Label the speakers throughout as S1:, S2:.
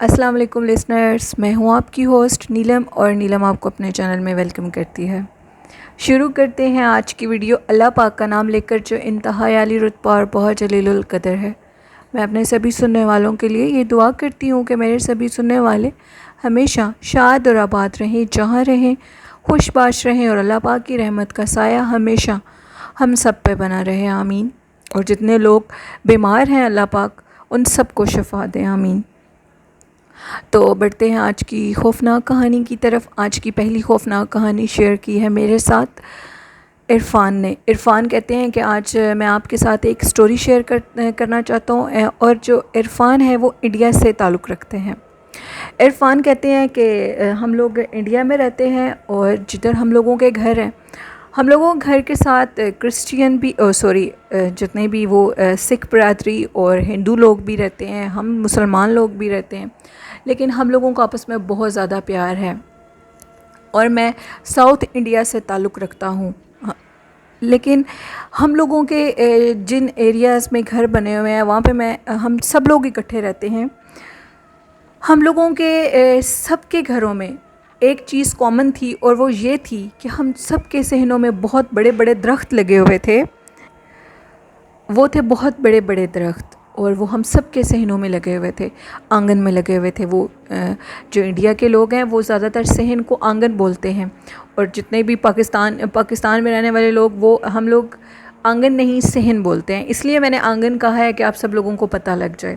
S1: السلام علیکم لسنرز، میں ہوں آپ کی ہوسٹ نیلم، اور نیلم آپ کو اپنے چینل میں ویلکم کرتی ہے۔ شروع کرتے ہیں آج کی ویڈیو اللہ پاک کا نام لے کر، جو انتہائی عالی رتبہ اور بہت جلیل القدر ہے۔ میں اپنے سبھی سننے والوں کے لیے یہ دعا کرتی ہوں کہ میرے سبھی سننے والے ہمیشہ شاد اور آباد رہیں، جہاں رہیں خوش باش رہیں، اور اللہ پاک کی رحمت کا سایہ ہمیشہ ہم سب پہ بنا رہے، آمین۔ اور جتنے لوگ بیمار ہیں اللہ پاک ان سب کو شفا دیں، آمین۔ تو بڑھتے ہیں آج کی خوفناک کہانی کی طرف۔ آج کی پہلی خوفناک کہانی شیئر کی ہے میرے ساتھ عرفان نے۔ عرفان کہتے ہیں کہ آج میں آپ کے ساتھ ایک سٹوری شیئر کرنا چاہتا ہوں، اور جو عرفان ہے وہ انڈیا سے تعلق رکھتے ہیں۔ عرفان کہتے ہیں کہ ہم لوگ انڈیا میں رہتے ہیں، اور جدھر ہم لوگوں کے گھر ہیں، ہم لوگوں کے گھر کے ساتھ کرسچین بھی جتنے بھی وہ سکھ برادری اور ہندو لوگ بھی رہتے ہیں، ہم مسلمان لوگ بھی رہتے ہیں، لیکن ہم لوگوں کو آپس میں بہت زیادہ پیار ہے۔ اور میں ساؤتھ انڈیا سے تعلق رکھتا ہوں، لیکن ہم لوگوں کے جن ایریاز میں گھر بنے ہوئے ہیں وہاں پہ ہم سب لوگ اکٹھے رہتے ہیں۔ ہم لوگوں کے سب کے گھروں میں ایک چیز کامن تھی، اور وہ یہ تھی کہ ہم سب کے صحنوں میں بہت بڑے بڑے درخت لگے ہوئے تھے۔ وہ تھے بہت بڑے بڑے درخت، اور وہ ہم سب کے صحنوں میں لگے ہوئے تھے، آنگن میں لگے ہوئے تھے۔ وہ جو انڈیا کے لوگ ہیں وہ زیادہ تر صحن کو آنگن بولتے ہیں، اور جتنے بھی پاکستان میں رہنے والے لوگ، وہ ہم لوگ آنگن نہیں صحن بولتے ہیں، اس لیے میں نے آنگن کہا ہے کہ آپ سب لوگوں کو پتہ لگ جائے۔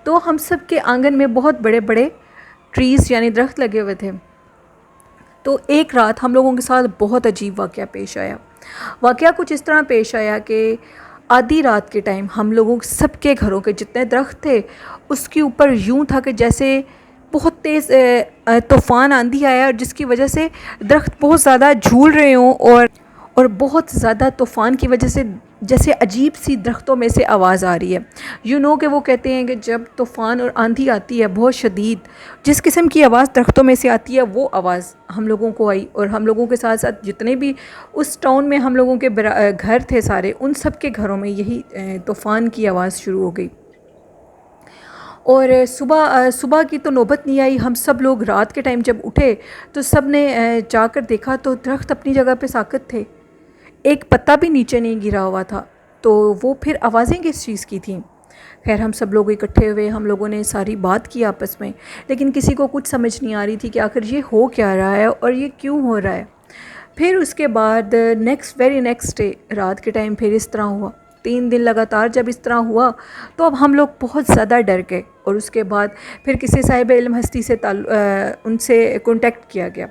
S1: تو ہم سب کے آنگن میں بہت بڑے بڑے ٹریز یعنی درخت لگے ہوئے تھے۔ تو ایک رات ہم لوگوں کے ساتھ بہت عجیب واقعہ پیش آیا۔ واقعہ کچھ اس طرح پیش آیا کہ آدھی رات کے ٹائم ہم لوگوں سب کے گھروں کے جتنے درخت تھے اس کے اوپر یوں تھا کہ جیسے بہت تیز طوفان آندھی آیا، اور جس کی وجہ سے درخت بہت زیادہ جھول رہے ہوں، اور بہت زیادہ طوفان کی وجہ سے جیسے عجیب سی درختوں میں سے آواز آ رہی ہے۔ کہ وہ کہتے ہیں کہ جب طوفان اور آندھی آتی ہے بہت شدید، جس قسم کی آواز درختوں میں سے آتی ہے وہ آواز ہم لوگوں کو آئی، اور ہم لوگوں کے ساتھ ساتھ جتنے بھی اس ٹاؤن میں ہم لوگوں کے گھر تھے سارے، ان سب کے گھروں میں یہی طوفان کی آواز شروع ہو گئی۔ اور صبح کی تو نوبت نہیں آئی۔ ہم سب لوگ رات کے ٹائم جب اٹھے تو سب نے جا کر دیکھا تو درخت اپنی جگہ پہ ساکت تھے، ایک پتا بھی نیچے نہیں گرا ہوا تھا۔ تو وہ پھر آوازیں کس چیز کی تھیں؟ خیر ہم سب لوگ اکٹھے ہوئے، ہم لوگوں نے ساری بات کی آپس میں، لیکن کسی کو کچھ سمجھ نہیں آ رہی تھی کہ آخر یہ ہو کیا رہا ہے اور یہ کیوں ہو رہا ہے۔ پھر اس کے بعد ویری نیکسٹ ڈے رات کے ٹائم پھر اس طرح ہوا۔ 3 دن لگاتار جب اس طرح ہوا تو اب ہم لوگ بہت زیادہ ڈر گئے، اور اس کے بعد پھر کسی صاحب علم ہستی سے ان سے کانٹیکٹ کیا گیا۔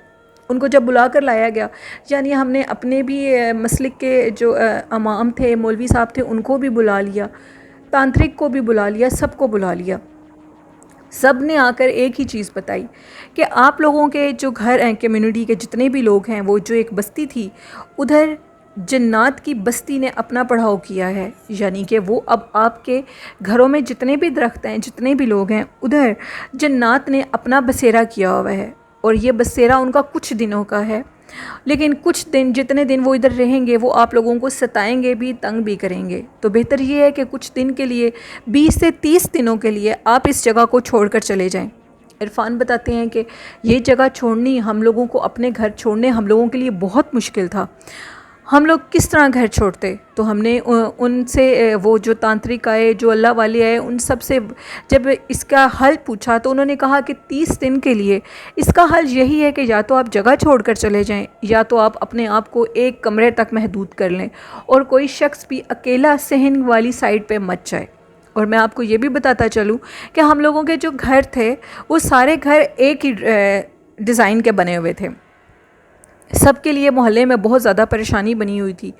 S1: ان کو جب بلا کر لایا گیا، یعنی ہم نے اپنے بھی مسلک کے جو امام تھے، مولوی صاحب تھے، ان کو بھی بلا لیا، تانترک کو بھی بلا لیا، سب کو بلا لیا۔ سب نے آ کر ایک ہی چیز بتائی کہ آپ لوگوں کے جو گھر ہیں، کمیونٹی کے جتنے بھی لوگ ہیں، وہ جو ایک بستی تھی ادھر جنات کی بستی نے اپنا پڑھاؤ کیا ہے، یعنی کہ وہ اب آپ کے گھروں میں جتنے بھی درخت ہیں، جتنے بھی لوگ ہیں، ادھر جنات نے اپنا بسیرا کیا ہوا ہے، اور یہ بسیرا ان کا کچھ دنوں کا ہے، لیکن کچھ دن جتنے دن وہ ادھر رہیں گے وہ آپ لوگوں کو ستائیں گے بھی، تنگ بھی کریں گے۔ تو بہتر یہ ہے کہ کچھ دن کے لیے 20 سے 30 دنوں کے لیے آپ اس جگہ کو چھوڑ کر چلے جائیں۔ عرفان بتاتے ہیں کہ یہ جگہ چھوڑنی، ہم لوگوں کو اپنے گھر چھوڑنے ہم لوگوں کے لیے بہت مشکل تھا۔ ہم لوگ کس طرح گھر چھوڑتے؟ تو ہم نے ان سے، وہ جو تانترک آئے، جو اللہ والے آئے، ان سب سے جب اس کا حل پوچھا تو انہوں نے کہا کہ 30 دن کے لیے اس کا حل یہی ہے کہ یا تو آپ جگہ چھوڑ کر چلے جائیں، یا تو آپ اپنے آپ کو ایک کمرے تک محدود کر لیں، اور کوئی شخص بھی اکیلا صحن والی سائڈ پہ مت جائے۔ اور میں آپ کو یہ بھی بتاتا چلوں کہ ہم لوگوں کے جو گھر تھے وہ سارے گھر ایک ہی ڈیزائن کے بنے ہوئے تھے۔ سب کے لیے محلے میں بہت زیادہ پریشانی بنی ہوئی تھی۔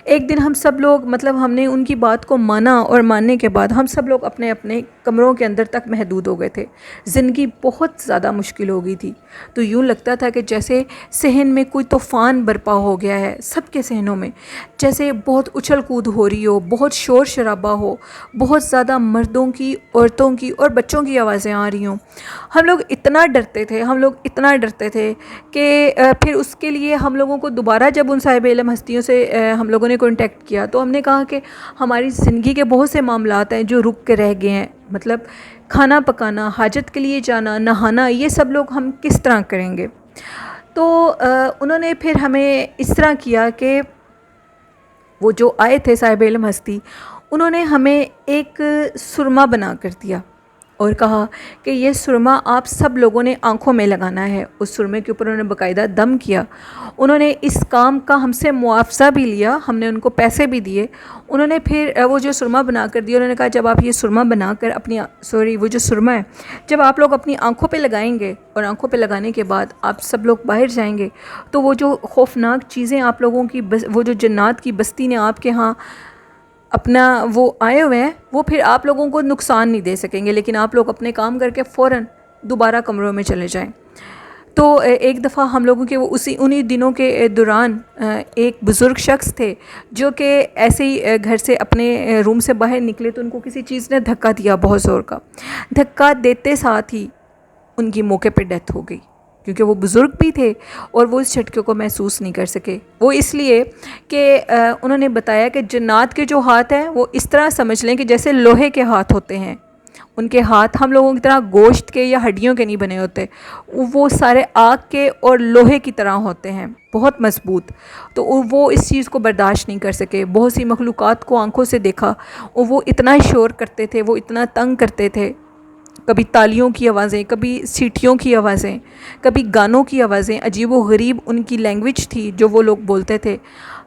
S1: ایک دن ہم سب لوگ ہم نے ان کی بات کو مانا، اور ماننے کے بعد ہم سب لوگ اپنے اپنے کمروں کے اندر تک محدود ہو گئے تھے۔ زندگی بہت زیادہ مشکل ہو گئی تھی۔ تو یوں لگتا تھا کہ جیسے صحن میں کوئی طوفان برپا ہو گیا ہے، سب کے صحنوں میں جیسے بہت اچھل کود ہو رہی ہو، بہت شور شرابہ ہو، بہت زیادہ مردوں کی، عورتوں کی اور بچوں کی آوازیں آ رہی ہوں۔ ہم لوگ اتنا ڈرتے تھے کہ پھر اس کے لیے ہم لوگوں کو دوبارہ جب ان صاحب علم ہستیوں سے ہم لوگوں نے کانٹیکٹ کیا تو ہم نے کہا کہ ہماری زندگی کے بہت سے معاملات ہیں جو رک کے رہ گئے ہیں، کھانا پکانا، حاجت کے لیے جانا، نہانا، یہ سب لوگ ہم کس طرح کریں گے؟ تو انہوں نے پھر ہمیں اس طرح کیا کہ وہ جو آئے تھے صاحب علم ہستی، انہوں نے ہمیں ایک سرما بنا کر دیا اور کہا کہ یہ سرما آپ سب لوگوں نے آنکھوں میں لگانا ہے۔ اس سرمے کے اوپر انہوں نے باقاعدہ دم کیا۔ انہوں نے اس کام کا ہم سے معاوضہ بھی لیا، ہم نے ان کو پیسے بھی دیے۔ انہوں نے پھر وہ جو سرما بنا کر دیا، انہوں نے کہا جب آپ یہ سرما بنا کر وہ جو سرما ہے جب آپ لوگ اپنی آنکھوں پہ لگائیں گے اور آنکھوں پہ لگانے کے بعد آپ سب لوگ باہر جائیں گے تو وہ جو خوفناک چیزیں آپ لوگوں کی وہ جو جنات کی بستی نے آپ کے ہاں اپنا وہ آئے ہوئے ہیں، وہ پھر آپ لوگوں کو نقصان نہیں دے سکیں گے، لیکن آپ لوگ اپنے کام کر کے فوراً دوبارہ کمروں میں چلے جائیں۔ تو ایک دفعہ ہم لوگوں کے انہی دنوں کے دوران ایک بزرگ شخص تھے جو کہ ایسے ہی گھر سے اپنے روم سے باہر نکلے تو ان کو کسی چیز نے دھکا دیا، بہت زور کا دھکا دیتے ساتھ ہی ان کی موقع پہ ڈیتھ ہو گئی، کیونکہ وہ بزرگ بھی تھے اور وہ اس جھٹکے کو محسوس نہیں کر سکے۔ وہ اس لیے کہ انہوں نے بتایا کہ جنات کے جو ہاتھ ہیں وہ اس طرح سمجھ لیں کہ جیسے لوہے کے ہاتھ ہوتے ہیں، ان کے ہاتھ ہم لوگوں کی طرح گوشت کے یا ہڈیوں کے نہیں بنے ہوتے، وہ سارے آگ کے اور لوہے کی طرح ہوتے ہیں، بہت مضبوط۔ تو وہ اس چیز کو برداشت نہیں کر سکے، بہت سی مخلوقات کو آنکھوں سے دیکھا اور وہ اتنا شور کرتے تھے، وہ اتنا تنگ کرتے تھے، کبھی تالیوں کی آوازیں، کبھی سیٹیوں کی آوازیں، کبھی گانوں کی آوازیں، عجیب و غریب ان کی لینگویج تھی جو وہ لوگ بولتے تھے۔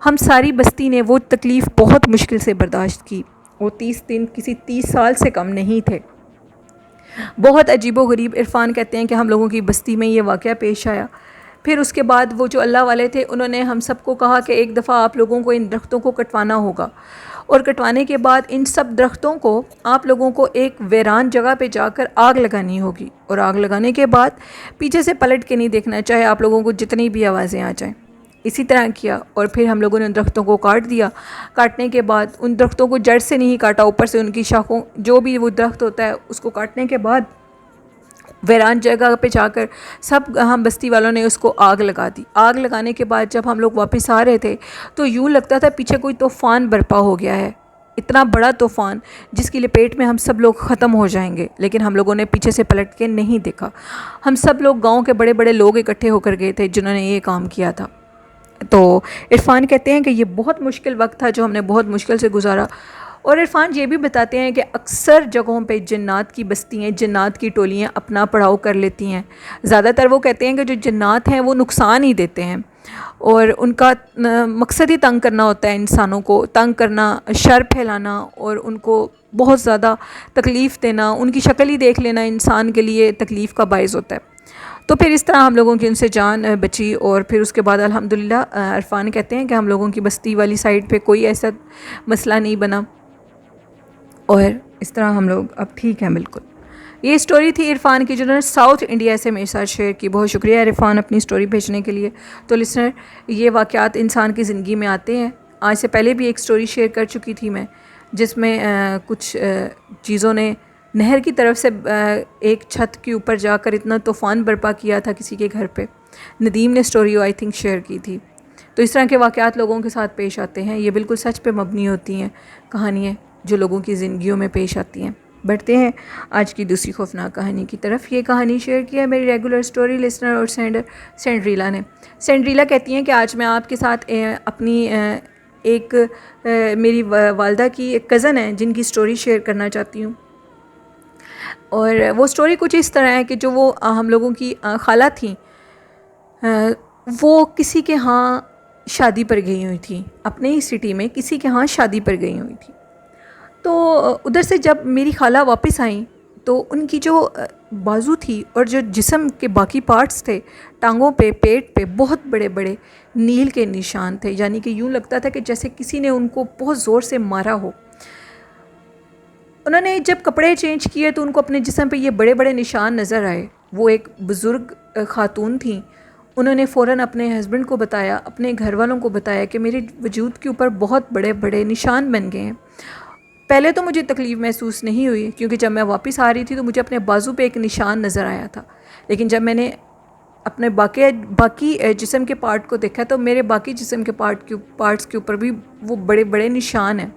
S1: ہم ساری بستی نے وہ تکلیف بہت مشکل سے برداشت کی۔ وہ 30 دن کسی 30 سال سے کم نہیں تھے۔ بہت عجیب و غریب عرفان کہتے ہیں کہ ہم لوگوں کی بستی میں یہ واقعہ پیش آیا۔ پھر اس کے بعد وہ جو اللہ والے تھے انہوں نے ہم سب کو کہا کہ ایک دفعہ آپ لوگوں کو ان درختوں کو کٹوانا ہوگا، اور کٹوانے کے بعد ان سب درختوں کو آپ لوگوں کو ایک ویران جگہ پہ جا کر آگ لگانی ہوگی، اور آگ لگانے کے بعد پیچھے سے پلٹ کے نہیں دیکھنا، چاہے آپ لوگوں کو جتنی بھی آوازیں آ جائیں۔ اسی طرح کیا، اور پھر ہم لوگوں نے ان درختوں کو کاٹ دیا۔ کاٹنے کے بعد ان درختوں کو جڑ سے نہیں کاٹا، اوپر سے ان کی شاخوں جو بھی وہ درخت ہوتا ہے اس کو کاٹنے کے بعد ویران جگہ پہ جا کر سب ہم بستی والوں نے اس کو آگ لگا دی۔ آگ لگانے کے بعد جب ہم لوگ واپس آ رہے تھے تو یوں لگتا تھا پیچھے کوئی طوفان برپا ہو گیا ہے، اتنا بڑا طوفان جس کی لپیٹ میں ہم سب لوگ ختم ہو جائیں گے، لیکن ہم لوگوں نے پیچھے سے پلٹ کے نہیں دیکھا۔ ہم سب لوگ گاؤں کے بڑے بڑے لوگ اکٹھے ہو کر گئے تھے جنہوں نے یہ کام کیا تھا۔ تو عرفان کہتے ہیں کہ یہ بہت مشکل وقت تھا جو ہم نے بہت مشکل سے گزارا، اور عرفان یہ بھی بتاتے ہیں کہ اکثر جگہوں پہ جنات کی بستیاں، جنات کی ٹولیاں اپنا پڑاؤ کر لیتی ہیں۔ زیادہ تر وہ کہتے ہیں کہ جو جنات ہیں وہ نقصان ہی دیتے ہیں، اور ان کا مقصد ہی تنگ کرنا ہوتا ہے، انسانوں کو تنگ کرنا، شر پھیلانا، اور ان کو بہت زیادہ تکلیف دینا، ان کی شکل ہی دیکھ لینا انسان کے لیے تکلیف کا باعث ہوتا ہے۔ تو پھر اس طرح ہم لوگوں کی ان سے جان بچی، اور پھر اس کے بعد الحمدللہ عرفان کہتے ہیں کہ ہم لوگوں کی بستی والی سائڈ پہ کوئی ایسا مسئلہ نہیں بنا، اور اس طرح ہم لوگ اب ٹھیک ہیں بالکل۔ یہ سٹوری تھی عرفان کی جنہوں نے ساؤتھ انڈیا سے میرے ساتھ شیئر کی۔ بہت شکریہ عرفان اپنی سٹوری بھیجنے کے لیے۔ تو لسنر، یہ واقعات انسان کی زندگی میں آتے ہیں۔ آج سے پہلے بھی ایک سٹوری شیئر کر چکی تھی میں، جس میں کچھ چیزوں نے نہر کی طرف سے ایک چھت کے اوپر جا کر اتنا طوفان برپا کیا تھا کسی کے گھر پہ۔ ندیم نے سٹوری آئی تھنک شیئر کی تھی۔ تو اس طرح کے واقعات لوگوں کے ساتھ پیش آتے ہیں، یہ بالکل سچ پہ مبنی ہوتی ہیں کہانیاں جو لوگوں کی زندگیوں میں پیش آتی ہیں۔ بڑھتے ہیں آج کی دوسری خوفناک کہانی کی طرف۔ یہ کہانی شیئر کی ہے میری ریگولر سٹوری لسنر اور سینڈر سینڈریلا نے۔ سینڈریلا کہتی ہیں کہ آج میں آپ کے ساتھ اپنی ایک میری والدہ کی ایک کزن ہے جن کی سٹوری شیئر کرنا چاہتی ہوں، اور وہ سٹوری کچھ اس طرح ہے کہ جو وہ ہم لوگوں کی خالہ تھیں، وہ کسی کے ہاں شادی پر گئی ہوئی تھی، اپنے ہی سٹی میں کسی کے ہاں شادی پر گئی ہوئی تھی۔ تو ادھر سے جب میری خالہ واپس آئیں تو ان کی جو بازو تھی اور جو جسم کے باقی پارٹس تھے، ٹانگوں پہ، پیٹ پہ بہت بڑے بڑے نیل کے نشان تھے، یعنی کہ یوں لگتا تھا کہ جیسے کسی نے ان کو بہت زور سے مارا ہو۔ انہوں نے جب کپڑے چینج کیے تو ان کو اپنے جسم پہ یہ بڑے بڑے نشان نظر آئے۔ وہ ایک بزرگ خاتون تھیں۔ انہوں نے فوراً اپنے ہسبینڈ کو بتایا، اپنے گھر والوں کو بتایا کہ میرے وجود کے اوپر بہت بڑے بڑے نشان بن گئے ہیں۔ پہلے تو مجھے تکلیف محسوس نہیں ہوئی، کیونکہ جب میں واپس آ رہی تھی تو مجھے اپنے بازو پہ ایک نشان نظر آیا تھا، لیکن جب میں نے اپنے باقی جسم کے پارٹ کو دیکھا تو میرے باقی جسم کے پارٹس کے اوپر بھی وہ بڑے بڑے نشان ہیں۔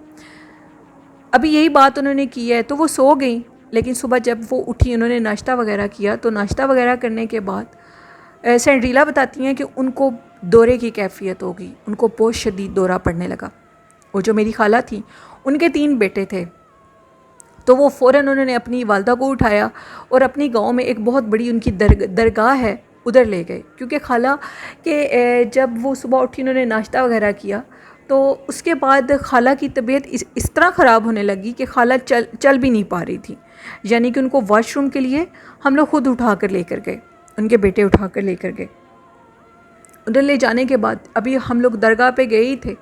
S1: ابھی یہی بات انہوں نے کی ہے، تو وہ سو گئیں لیکن صبح جب وہ اٹھی انہوں نے ناشتہ وغیرہ کیا تو ناشتہ وغیرہ کرنے کے بعد سینڈریلا بتاتی ہیں کہ ان کو دورے کی کیفیت ہوگی، ان کو بہت شدید دورہ پڑنے لگا۔ وہ جو میری خالہ تھی ان کے 3 بیٹے تھے، تو وہ فوراً انہوں نے اپنی والدہ کو اٹھایا اور اپنی گاؤں میں ایک بہت بڑی ان کی درگاہ ہے ادھر لے گئے، کیونکہ خالہ کہ جب وہ صبح اٹھی انہوں نے ناشتہ وغیرہ کیا تو اس کے بعد خالہ کی طبیعت اس طرح خراب ہونے لگی کہ خالہ چل بھی نہیں پا رہی تھی، یعنی کہ ان کو واش روم کے لیے ہم لوگ خود اٹھا کر لے کر گئے، ان کے بیٹے اٹھا کر لے کر گئے۔ ادھر لے جانے کے بعد ابھی ہم لوگ درگاہ پہ گئے ہی تھے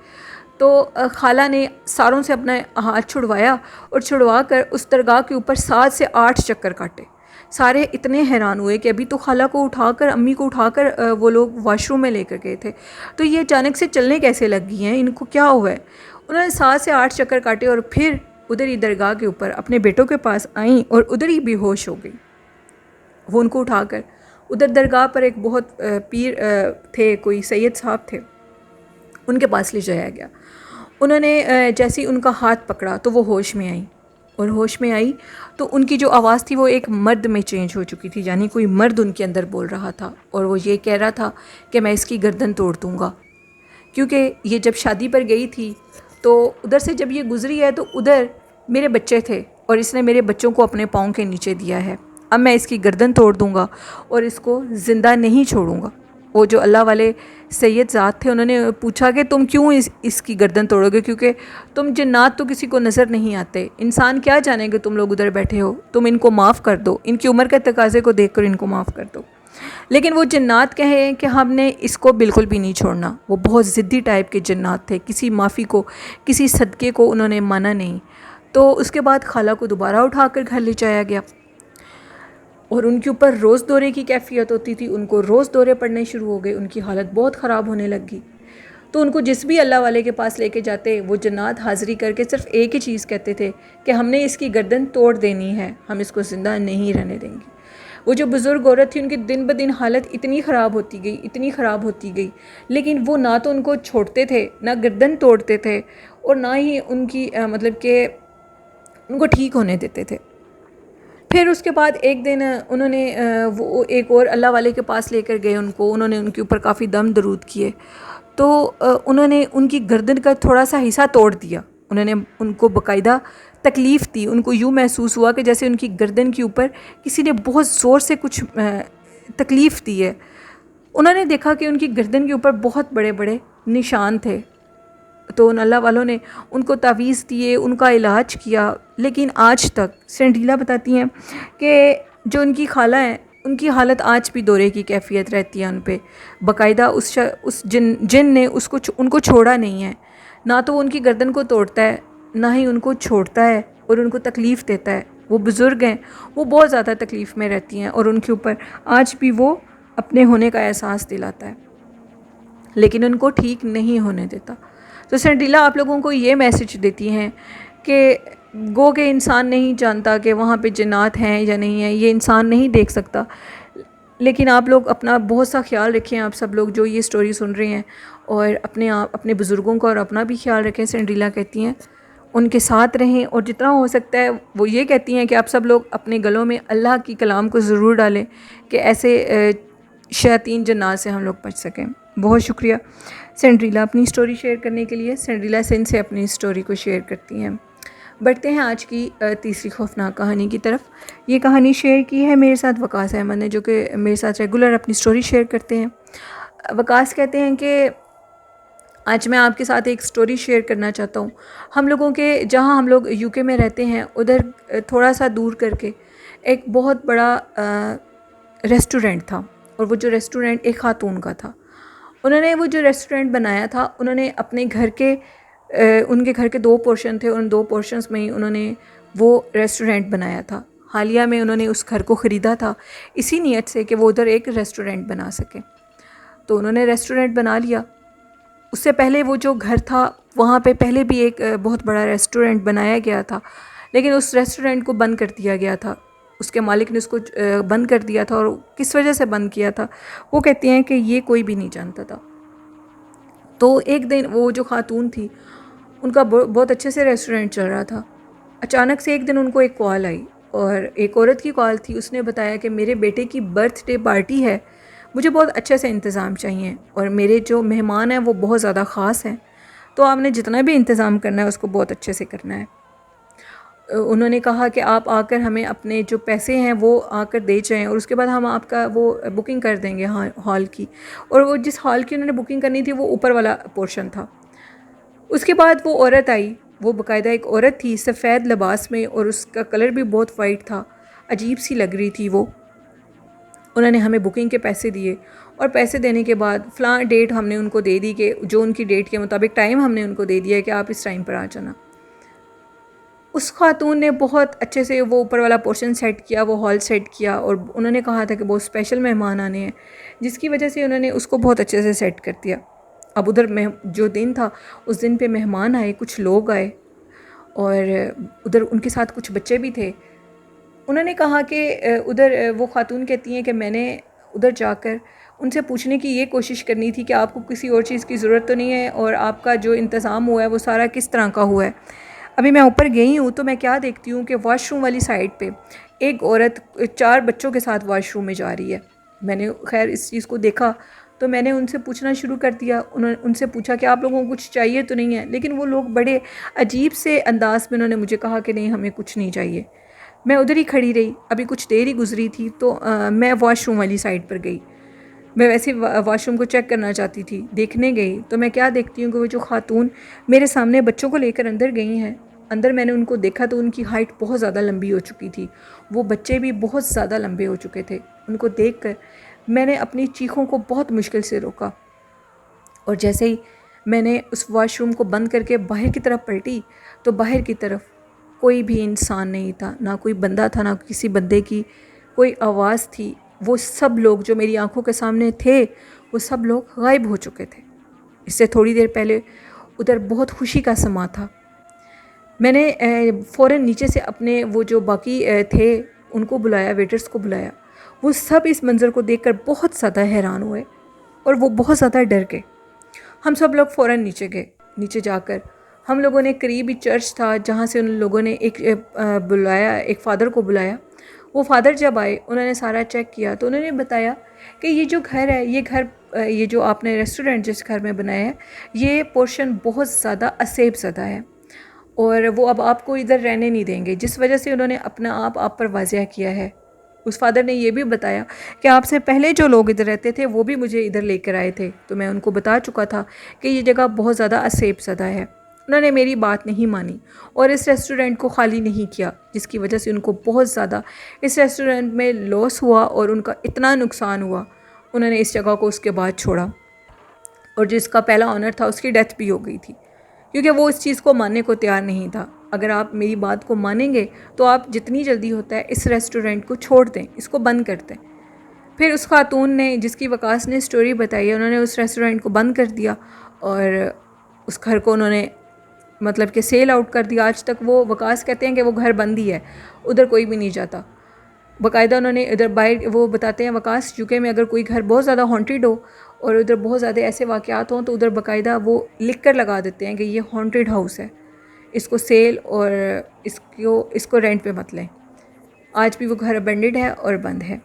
S1: تو خالہ نے ساروں سے اپنا ہاتھ چھڑوایا اور چھڑوا کر اس درگاہ کے اوپر 7 سے 8 چکر کاٹے۔ سارے اتنے حیران ہوئے کہ ابھی تو خالہ کو اٹھا کر، امی کو اٹھا کر وہ لوگ واش روم میں لے کر گئے تھے، تو یہ اچانک سے چلنے کیسے لگ گئی ہیں، ان کو کیا ہوا ہے؟ انہوں نے 7 سے 8 چکر کاٹے اور پھر ادھر ہی درگاہ کے اوپر اپنے بیٹوں کے پاس آئیں اور ادھر ہی بے ہوش ہو گئی۔ وہ ان کو اٹھا کر ادھر درگاہ پر ایک بہت پیر تھے، کوئی سید صاحب تھے، ان کے پاس لے جایا گیا۔ انہوں نے جیسے ہی ان کا ہاتھ پکڑا تو وہ ہوش میں آئیں، اور ہوش میں آئی تو ان کی جو آواز تھی وہ ایک مرد میں چینج ہو چکی تھی، یعنی کوئی مرد ان کے اندر بول رہا تھا اور وہ یہ کہہ رہا تھا کہ میں اس کی گردن توڑ دوں گا، کیونکہ یہ جب شادی پر گئی تھی تو ادھر سے جب یہ گزری ہے تو ادھر میرے بچے تھے اور اس نے میرے بچوں کو اپنے پاؤں کے نیچے دیا ہے، اب میں اس کی گردن توڑ دوں گا اور اس کو زندہ نہیں چھوڑوں گا۔ وہ جو اللہ والے سید ذات تھے انہوں نے پوچھا کہ تم کیوں اس کی گردن توڑو گے، کیونکہ تم جنات تو کسی کو نظر نہیں آتے، انسان کیا جانیں کہ تم لوگ ادھر بیٹھے ہو، تم ان کو معاف کر دو، ان کی عمر کے تقاضے کو دیکھ کر ان کو معاف کر دو۔ لیکن وہ جنات کہیں کہ ہم نے اس کو بالکل بھی نہیں چھوڑنا، وہ بہت ضدی ٹائپ کے جنات تھے، کسی معافی کو، کسی صدقے کو انہوں نے مانا نہیں۔ تو اس کے بعد خالہ کو دوبارہ اٹھا کر گھر لے جایا گیا اور ان کے اوپر روز دورے کی کیفیت ہوتی تھی، ان کو روز دورے پڑنے شروع ہو گئے، ان کی حالت بہت خراب ہونے لگی۔ تو ان کو جس بھی اللہ والے کے پاس لے کے جاتے وہ جنات حاضری کر کے صرف ایک ہی چیز کہتے تھے کہ ہم نے اس کی گردن توڑ دینی ہے، ہم اس کو زندہ نہیں رہنے دیں گے۔ وہ جو بزرگ عورت تھی ان کی دن بدن حالت اتنی خراب ہوتی گئی، اتنی خراب ہوتی گئی، لیکن وہ نہ تو ان کو چھوڑتے تھے، نہ گردن توڑتے تھے، اور نہ ہی ان کی مطلب کہ ان کو ٹھیک ہونے دیتے تھے۔ پھر اس کے بعد ایک دن انہوں نے وہ ایک اور اللہ والے کے پاس لے کر گئے ان کو، انہوں نے ان کے اوپر کافی دم درود کیے، تو انہوں نے ان کی گردن کا تھوڑا سا حصہ توڑ دیا، انہوں نے ان کو باقاعدہ تکلیف دی، ان کو یوں محسوس ہوا کہ جیسے ان کی گردن کے اوپر کسی نے بہت زور سے کچھ تکلیف دی ہے۔ انہوں نے دیکھا کہ ان کی گردن کے اوپر بہت بڑے بڑے نشان تھے، تو ان اللہ والوں نے ان کو تعویذ دیے، ان کا علاج کیا، لیکن آج تک سینڈریلا بتاتی ہیں کہ جو ان کی خالہ ہیں ان کی حالت آج بھی دورے کی کیفیت رہتی ہے، ان پہ باقاعدہ اس جن نے ان کو چھوڑا نہیں ہے، نہ تو وہ ان کی گردن کو توڑتا ہے، نہ ہی ان کو چھوڑتا ہے اور ان کو تکلیف دیتا ہے۔ وہ بزرگ ہیں، وہ بہت زیادہ تکلیف میں رہتی ہیں اور ان کے اوپر آج بھی وہ اپنے ہونے کا احساس دلاتا ہے، لیکن ان کو ٹھیک نہیں ہونے دیتا۔ تو سینڈریلا آپ لوگوں کو یہ میسج دیتی ہیں کہ گو کہ انسان نہیں جانتا کہ وہاں پہ جنات ہیں یا نہیں ہیں، یہ انسان نہیں دیکھ سکتا، لیکن آپ لوگ اپنا بہت سا خیال رکھیں، آپ سب لوگ جو یہ سٹوری سن رہے ہیں، اور اپنے بزرگوں کا اور اپنا بھی خیال رکھیں۔ سینڈریلا کہتی ہیں ان کے ساتھ رہیں، اور جتنا ہو سکتا ہے وہ یہ کہتی ہیں کہ آپ سب لوگ اپنے گلوں میں اللہ کی کلام کو ضرور ڈالیں کہ ایسے شیاطین جنات سے ہم لوگ بچ سکیں۔ بہت شکریہ سینڈریلا اپنی سٹوری شیئر کرنے کے لیے۔ سینڈریلا سندھ سے اپنی سٹوری کو شیئر کرتی ہیں۔ بڑھتے ہیں آج کی تیسری خوفناک کہانی کی طرف۔ یہ کہانی شیئر کی ہے میرے ساتھ وقاص احمد نے، جو کہ میرے ساتھ ریگولر اپنی سٹوری شیئر کرتے ہیں۔ وقاص کہتے ہیں کہ آج میں آپ کے ساتھ ایک سٹوری شیئر کرنا چاہتا ہوں۔ ہم لوگوں کے جہاں ہم لوگ یو کے میں رہتے ہیں ادھر تھوڑا سا دور کر کے ایک بہت بڑا ریسٹورنٹ تھا، اور وہ جو ریسٹورنٹ ایک خاتون کا تھا۔ انہوں نے وہ جو ریسٹورنٹ بنایا تھا، انہوں نے اپنے گھر کے ان کے گھر کے 2 پورشن تھے، ان 2 پورشنز میں ہی انہوں نے وہ ریسٹورنٹ بنایا تھا۔ حالیہ میں انہوں نے اس گھر کو خریدا تھا اسی نیت سے کہ وہ ادھر ایک ریسٹورنٹ بنا سکیں، تو انہوں نے ریسٹورنٹ بنا لیا۔ اس سے پہلے وہ جو گھر تھا وہاں پہ پہلے بھی ایک بہت بڑا ریسٹورنٹ بنایا گیا تھا، لیکن اس ریسٹورنٹ کو بند کر دیا گیا تھا، اس کے مالک نے اس کو بند کر دیا تھا، اور کس وجہ سے بند کیا تھا وہ کہتے ہیں کہ یہ کوئی بھی نہیں جانتا تھا۔ تو ایک دن وہ جو خاتون تھی ان کا بہت اچھے سے ریسٹورنٹ چل رہا تھا، اچانک سے ایک دن ان کو ایک کال آئی اور ایک عورت کی کال تھی، اس نے بتایا کہ میرے بیٹے کی برتھ ڈے پارٹی ہے، مجھے بہت اچھے سے انتظام چاہیے اور میرے جو مہمان ہیں وہ بہت زیادہ خاص ہیں، تو آپ نے جتنا بھی انتظام کرنا ہے اس کو بہت اچھے سے کرنا ہے۔ انہوں نے کہا کہ آپ آ کر ہمیں اپنے جو پیسے ہیں وہ آ کر دے جائیں، اور اس کے بعد ہم آپ کا وہ بکنگ کر دیں گے ہال کی۔ اور وہ جس ہال کی انہوں نے بکنگ کرنی تھی وہ اوپر والا پورشن تھا۔ اس کے بعد وہ عورت آئی، وہ باقاعدہ ایک عورت تھی سفید لباس میں، اور اس کا کلر بھی بہت وائٹ تھا، عجیب سی لگ رہی تھی وہ۔ انہوں نے ہمیں بکنگ کے پیسے دیے، اور پیسے دینے کے بعد فلاں ڈیٹ ہم نے ان کو دے دی کہ جو ان کی ڈیٹ کے مطابق ٹائم ہم نے ان کو دے دیا کہ آپ اس ٹائم پر آ جانا۔ اس خاتون نے بہت اچھے سے وہ اوپر والا پورشن سیٹ کیا، وہ ہال سیٹ کیا، اور انہوں نے کہا تھا کہ بہت اسپیشل مہمان آنے ہیں، جس کی وجہ سے انہوں نے اس کو بہت اچھے سے سیٹ کر دیا۔ اب ادھر جو دن تھا اس دن پہ مہمان آئے، کچھ لوگ آئے، اور ادھر ان کے ساتھ کچھ بچے بھی تھے۔ انہوں نے کہا کہ ادھر وہ خاتون کہتی ہیں کہ میں نے ادھر جا کر ان سے پوچھنے کی یہ کوشش کرنی تھی کہ آپ کو کسی اور چیز کی ضرورت تو نہیں ہے، اور آپ کا جو انتظام ہوا ہے وہ سارا کس طرح کا ہوا ہے۔ ابھی میں اوپر گئی ہوں تو میں کیا دیکھتی ہوں کہ واش روم والی سائڈ پہ ایک عورت 4 بچوں کے ساتھ واش روم میں جا رہی ہے۔ میں نے خیر اس چیز کو دیکھا تو میں نے ان سے پوچھنا شروع کر دیا، ان سے پوچھا کہ آپ لوگوں کو کچھ چاہیے تو نہیں ہے، لیکن وہ لوگ بڑے عجیب سے انداز میں انہوں نے مجھے کہا کہ نہیں ہمیں کچھ نہیں چاہیے۔ میں ادھر ہی کھڑی رہی، ابھی کچھ دیر ہی گزری تھی تو میں واش روم والی سائڈ پر گئی۔ میں ویسے واش روم کو چیک کرنا چاہتی تھی، دیکھنے گئی تو میں کیا دیکھتی ہوں کہ وہ جو خاتون میرے سامنے بچوں کو لے کر اندر گئی ہیں، اندر میں نے ان کو دیکھا تو ان کی ہائٹ بہت زیادہ لمبی ہو چکی تھی، وہ بچے بھی بہت زیادہ لمبے ہو چکے تھے۔ ان کو دیکھ کر میں نے اپنی چیخوں کو بہت مشکل سے روکا، اور جیسے ہی میں نے اس واش روم کو بند کر کے باہر کی طرف پلٹی تو باہر کی طرف کوئی بھی انسان نہیں تھا، نہ کوئی بندہ تھا، نہ کسی بندے کی کوئی آواز تھی۔ وہ سب لوگ جو میری آنکھوں کے سامنے تھے وہ سب لوگ غائب ہو چکے تھے۔ اس سے تھوڑی دیر پہلے ادھر بہت خوشی کا سما تھا۔ میں نے فوراً نیچے سے اپنے وہ جو باقی تھے ان کو بلایا، ویٹرز کو بلایا۔ وہ سب اس منظر کو دیکھ کر بہت زیادہ حیران ہوئے اور وہ بہت زیادہ ڈر گئے۔ ہم سب لوگ فوراً نیچے گئے۔ نیچے جا کر ہم لوگوں نے قریبی چرچ تھا جہاں سے ان لوگوں نے ایک فادر کو بلایا۔ وہ فادر جب آئے انہوں نے سارا چیک کیا تو انہوں نے بتایا کہ یہ جو گھر ہے، یہ جو آپ نے ریسٹورنٹ جس گھر میں بنایا ہے، یہ پورشن بہت زیادہ عصیب زدہ ہے، اور وہ اب آپ کو ادھر رہنے نہیں دیں گے، جس وجہ سے انہوں نے اپنا آپ پر واضح کیا ہے۔ اس فادر نے یہ بھی بتایا کہ آپ سے پہلے جو لوگ ادھر رہتے تھے وہ بھی مجھے ادھر لے کر آئے تھے، تو میں ان کو بتا چکا تھا کہ یہ جگہ بہت زیادہ عصیب زدہ ہے۔ انہوں نے میری بات نہیں مانی اور اس ریسٹورنٹ کو خالی نہیں کیا، جس کی وجہ سے ان کو بہت زیادہ اس ریسٹورنٹ میں لاس ہوا اور ان کا اتنا نقصان ہوا، انہوں نے اس جگہ کو اس کے بعد چھوڑا، اور جس کا پہلا آنر تھا اس کی ڈیتھ بھی ہو گئی تھی، کیونکہ وہ اس چیز کو ماننے کو تیار نہیں تھا۔ اگر آپ میری بات کو مانیں گے تو آپ جتنی جلدی ہوتا ہے اس ریسٹورنٹ کو چھوڑ دیں، اس کو بند کر دیں۔ پھر اس خاتون نے جس کی وکاس نے سٹوری بتائی ہے، انہوں نے اس ریسٹورنٹ کو بند کر دیا اور اس گھر کو انہوں نے مطلب کہ سیل آؤٹ کر دیا۔ آج تک وہ وکاس کہتے ہیں کہ وہ گھر بند ہی ہے، ادھر کوئی بھی نہیں جاتا۔ باقاعدہ انہوں نے ادھر باہر وہ بتاتے ہیں وکاس یو کے میں اگر کوئی گھر بہت زیادہ ہانٹیڈ ہو اور ادھر بہت زیادہ ایسے واقعات ہوں تو ادھر باقاعدہ وہ لکھ کر لگا دیتے ہیں کہ یہ ہانٹیڈ ہاؤس ہے، اس کو سیل اور اس کو رینٹ پہ مت لیں۔ آج بھی وہ گھر ابینڈڈ ہے اور بند ہے۔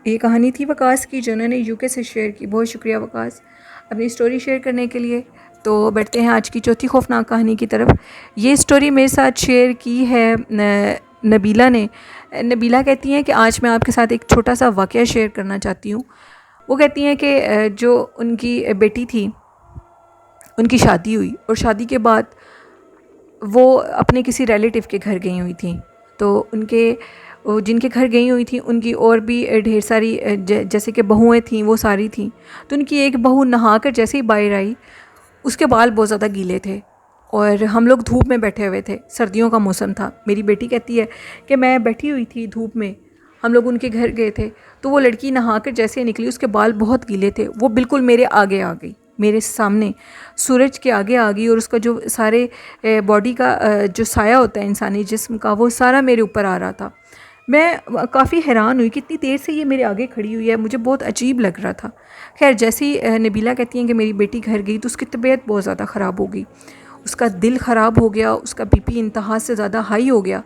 S1: یہ کہانی تھی وکاس کی جو انہوں نے یو کے سے شیئر کی۔ بہت شکریہ وکاس اپنی سٹوری شیئر کرنے کے لیے۔ تو بڑھتے ہیں آج کی چوتھی خوفناک کہانی کی طرف۔ یہ سٹوری میرے ساتھ شیئر کی ہے نبیلہ نے۔ نبیلہ کہتی ہیں کہ آج میں آپ کے ساتھ ایک چھوٹا سا واقعہ شیئر کرنا چاہتی ہوں۔ وہ کہتی ہیں کہ جو ان کی بیٹی تھی ان کی شادی ہوئی، اور شادی کے بعد وہ اپنے کسی ریلیٹیو کے گھر گئی ہوئی تھیں، تو جن کے گھر گئی ہوئی تھیں ان کی اور بھی ڈھیر ساری جیسے کہ بہویں تھیں وہ ساری تھیں، تو ان کی ایک بہو نہا کر جیسے ہی باہر آئی اس کے بال بہت زیادہ گیلے تھے، اور ہم لوگ دھوپ میں بیٹھے ہوئے تھے، سردیوں کا موسم تھا۔ میری بیٹی کہتی ہے کہ میں بیٹھی ہوئی تھی دھوپ میں، ہم لوگ ان کے گھر گئے تھے تو وہ لڑکی نہا کر جیسے نکلی اس کے بال بہت گیلے تھے، وہ بالکل میرے آگے آ گئی، میرے سامنے سورج کے آگے آ گئی، اور اس کا جو سارے باڈی کا جو سایہ ہوتا ہے انسانی جسم کا وہ سارا میرے اوپر آ رہا تھا۔ میں کافی حیران ہوئی کہ اتنی دیر سے یہ میرے آگے کھڑی ہوئی ہے، مجھے بہت عجیب لگ رہا تھا۔ خیر جیسے ہی نبیلہ کہتی ہیں کہ میری بیٹی گھر گئی تو اس کی طبیعت بہت زیادہ خراب ہو گئی، اس کا دل خراب ہو گیا، اس کا بی پی انتہا سے زیادہ ہائی ہو گیا،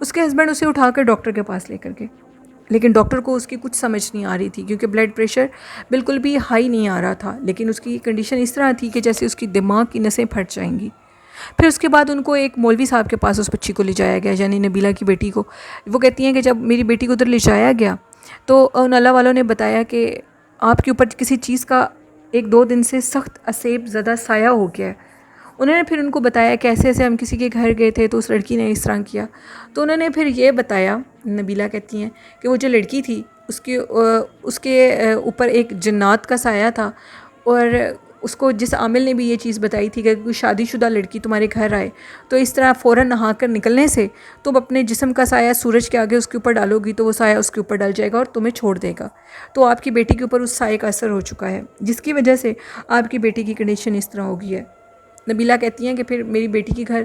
S1: اس کے ہسبینڈ اسے اٹھا کر ڈاکٹر کے پاس لے کر گئے، لیکن ڈاکٹر کو اس کی کچھ سمجھ نہیں آ رہی تھی کیونکہ بلڈ پریشر بالکل بھی ہائی نہیں آ رہا تھا، لیکن اس کی کنڈیشن اس طرح تھی کہ جیسے اس کی دماغ کی نسیں پھٹ جائیں گی۔ پھر اس کے بعد ان کو ایک مولوی صاحب کے پاس اس بچی کو لے جایا گیا، یعنی نبیلہ کی بیٹی کو۔ وہ کہتی ہیں کہ جب میری بیٹی کو ادھر لے جایا گیا تو ان اللہ والوں نے بتایا کہ آپ کے اوپر کسی چیز کا 1-2 دن سے سخت اسیب زدہ سایہ ہو گیا ہے۔ انہوں نے پھر ان کو بتایا کہ ایسے ایسے ہم کسی کے گھر گئے تھے تو اس لڑکی نے اس طرح کیا۔ تو انہوں نے پھر یہ بتایا، نبیلہ کہتی ہیں کہ وہ جو لڑکی تھی اس کے اوپر ایک جنات کا سایہ تھا، اور اس کو جس عامل نے بھی یہ چیز بتائی تھی کہ کوئی شادی شدہ لڑکی تمہارے گھر آئے تو اس طرح فوراً نہا کر نکلنے سے تم اپنے جسم کا سایہ سورج کے آگے اس کے اوپر ڈالو گی تو وہ سایہ اس کے اوپر ڈل جائے گا اور تمہیں چھوڑ دے گا۔ تو آپ کی بیٹی کے اوپر اس سایہ کا اثر ہو چکا ہے، جس کی وجہ سے آپ کی بیٹی کی کنڈیشن اس طرح ہو گئی ہے۔ نبیلہ کہتی ہیں کہ پھر میری بیٹی کے گھر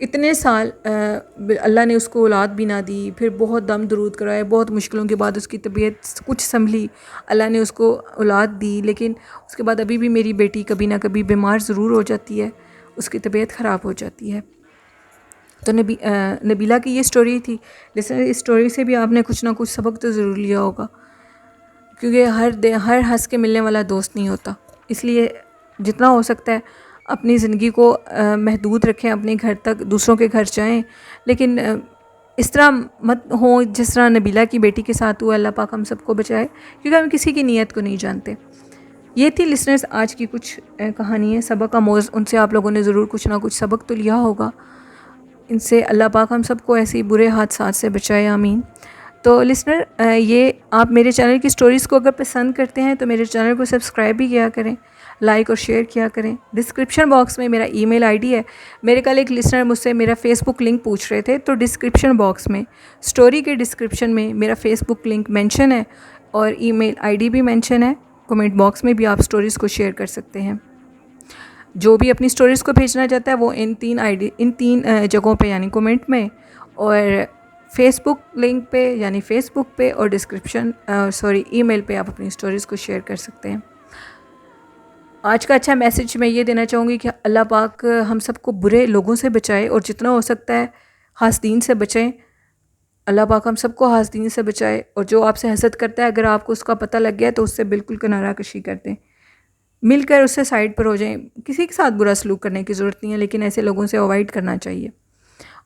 S1: اتنے سال اللہ نے اس کو اولاد بھی نہ دی، پھر بہت دم درود کرائے، بہت مشکلوں کے بعد اس کی طبیعت کچھ سنبھلی، اللہ نے اس کو اولاد دی، لیکن اس کے بعد ابھی بھی میری بیٹی کبھی نہ کبھی بیمار ضرور ہو جاتی ہے، اس کی طبیعت خراب ہو جاتی ہے۔ تو نبیلہ کی یہ سٹوری تھی۔ لیکن اس سٹوری سے بھی آپ نے کچھ نہ کچھ سبق تو ضرور لیا ہوگا، کیونکہ ہر ہنس کے ملنے والا دوست نہیں ہوتا، اس لیے جتنا ہو سکتا ہے اپنی زندگی کو محدود رکھیں، اپنے گھر تک، دوسروں کے گھر جائیں، لیکن اس طرح مت ہوں جس طرح نبیلہ کی بیٹی کے ساتھ ہوا۔ اللہ پاک ہم سب کو بچائے، کیونکہ ہم کسی کی نیت کو نہیں جانتے۔ یہ تھی لسنرز آج کی کچھ کہانی ہے، سبق آموز، ان سے آپ لوگوں نے ضرور کچھ نہ کچھ سبق تو لیا ہوگا۔ ان سے اللہ پاک ہم سب کو ایسی برے حادثات سے بچائے، آمین۔ تو لسنر، یہ آپ میرے چینل کی سٹوریز کو اگر پسند کرتے ہیں تو میرے چینل کو سبسکرائب بھی کیا کریں، لائک اور شیئر کیا کریں۔ ڈسکرپشن باکس میں میرا ای میل آئی ڈی ہے۔ میرے کل ایک لسنر مجھ سے میرا فیس بک لنک پوچھ رہے تھے، تو ڈسکرپشن باکس میں سٹوری کے ڈسکرپشن میں میرا فیس بک لنک مینشن ہے اور ای میل آئی ڈی بھی مینشن ہے۔ کمنٹ باکس میں بھی آپ سٹوریز کو شیئر کر سکتے ہیں۔ جو بھی اپنی سٹوریز کو بھیجنا چاہتا ہے وہ ان تین جگہوں پہ، یعنی کمنٹ میں اور فیس بک لنک پہ، یعنی فیس بک پہ، اور ای میل پہ آپ اپنی سٹوریز کو شیئر کر سکتے ہیں۔ آج کا اچھا میسج میں یہ دینا چاہوں گی کہ اللہ پاک ہم سب کو برے لوگوں سے بچائے، اور جتنا ہو سکتا ہے حاسدین سے بچیں۔ اللہ پاک ہم سب کو حاسدین سے بچائے، اور جو آپ سے حسد کرتا ہے اگر آپ کو اس کا پتہ لگ گیا تو اس سے بالکل کنارہ کشی کر دیں، مل کر اس سے سائڈ پر ہو جائیں۔ کسی کے ساتھ برا سلوک کرنے کی ضرورت نہیں ہے، لیکن ایسے لوگوں سے اوائڈ کرنا چاہیے۔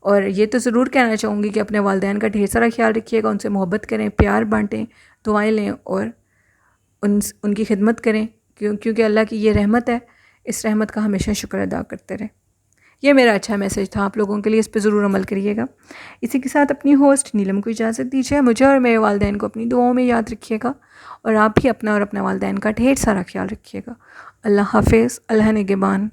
S1: اور یہ تو ضرور کہنا چاہوں گی کہ اپنے والدین کا ڈھیر سارا خیال رکھیے گا، ان سے محبت کریں، پیار بانٹیں، دعائیں لیں اور ان کی خدمت کریں، کیونکہ اللہ کی یہ رحمت ہے، اس رحمت کا ہمیشہ شکر ادا کرتے رہیں۔ یہ میرا اچھا میسج تھا آپ لوگوں کے لیے، اس پہ ضرور عمل کریے گا۔ اسی کے ساتھ اپنی ہوسٹ نیلم کو اجازت دیجیے، مجھے اور میرے والدین کو اپنی دعاؤں میں یاد رکھیے گا، اور آپ بھی اپنا اور اپنے والدین کا ڈھیر سارا خیال رکھیے گا۔ اللہ حافظ، اللہ نگہبان۔